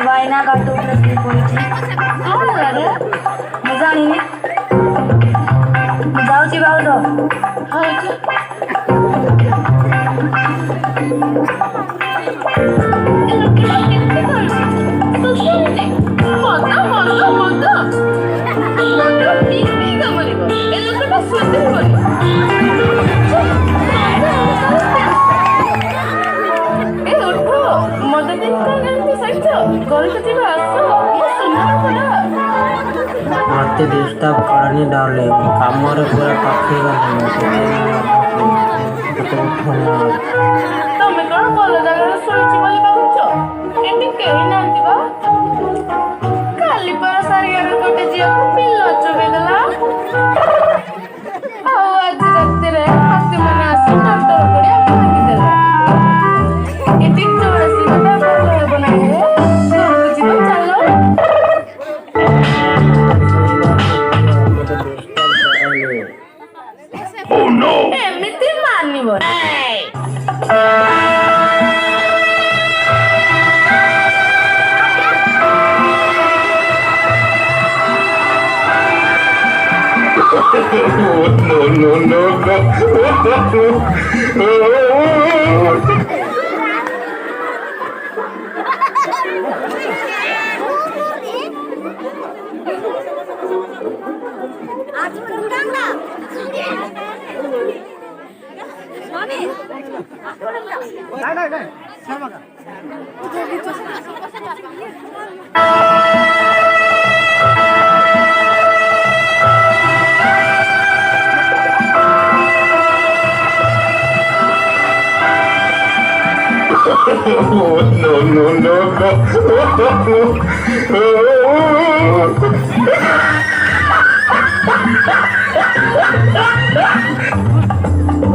Vaina gato प्रश्न कोणची काय रे मजा नाही जाऊची भाऊ हाय मत डिस्टर्ब करने डाले कामरे पूरा पाखी ତମେ କଣ ଭଲ ଜାଗାରେ ଶୋଇଛି ବୋଲି ଭାବୁଛ? ଏଠି କେହି ନାହାନ୍ତି ବା। କାଲି ପରା ସାରିଆର ଗୋଟେ ଝିଅକୁ ପିଲ ଚୋବେଇ ଦେଲା। ଆଉ ଆଜି ରାତିରେ ହାତୀମାନେ ଆସି ଡାକ୍ତର ପଡ଼ିଆ ଭାଙ୍ଗିଦେଲେ। ଏଠି ତୁଳସୀ କଥା ଭଲ ହେବ ନାହିଁ ରେ। ଘରକୁ ଯିବା ଚାଲ। ଏମିତି ମାନିବ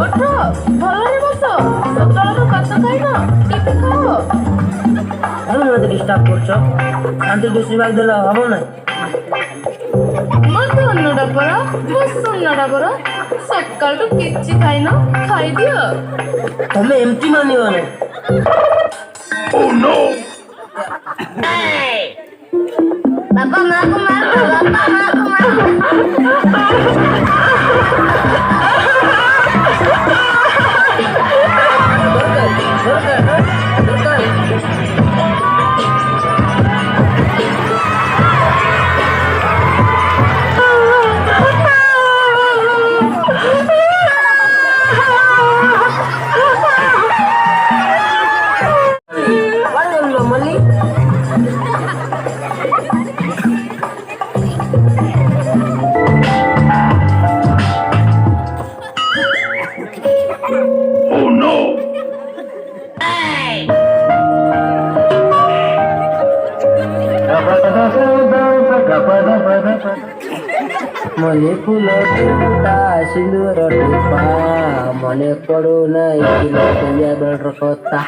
ଉଠ ଭଲରେ ବସ ସକାଳରୁ ଭାତ ଖାଇନ ଟିକେ ଖାଅ मत डिस्टर्ब कर शांति डिस्टर्ब देला हम ना ମତେ ଅନ୍ନଟା ପରା ବସ ଅନ୍ନଟା ପରା ସକାଳରୁ କିଛି ଖାଇନ ଖାଇଦିଅ तमें एमटी मानिव ना ବାପା ମାଆକୁ ମାର ବାପା ମାଆକୁ ମାର मने फूल सिंदूर टीपा मने पड़ो नहीं बेल रखता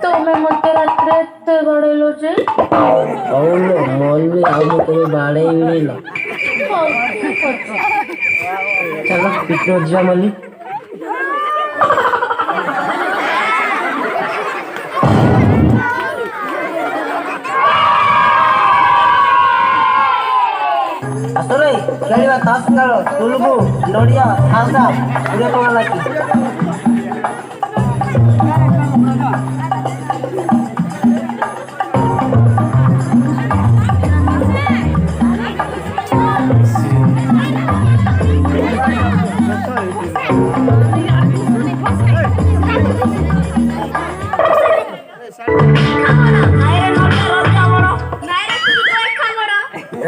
ତମେ ମତେ ରାତିରେ ଏତେ ବାଡ଼େଇଲ ଯେ అవును మౌల్వి ఆవు తెలు బాడేయిలా చలో పిట్టు వచ్చా మళ్ళీ అసలు ଖେଳିବା ତାସ ଖେଳ ତୁଲବୁ ନଡ଼ିଆ ଖାଉଦା 20 ଟଙ୍କା ଲାଗି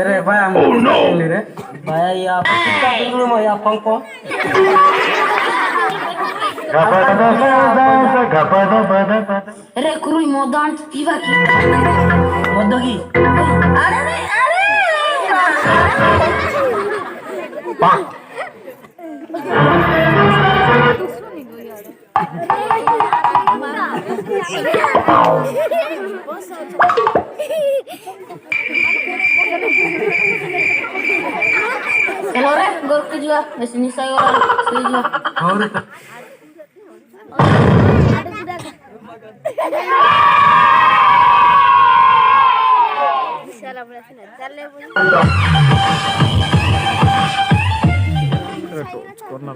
अरे भाई हम ले रे भाई या पक्का बिगड़ो में या पंको अरे कुरुई मोदान पीवा की मदगी अरे Allora, golpe juga, mesin saya orang setuju. corner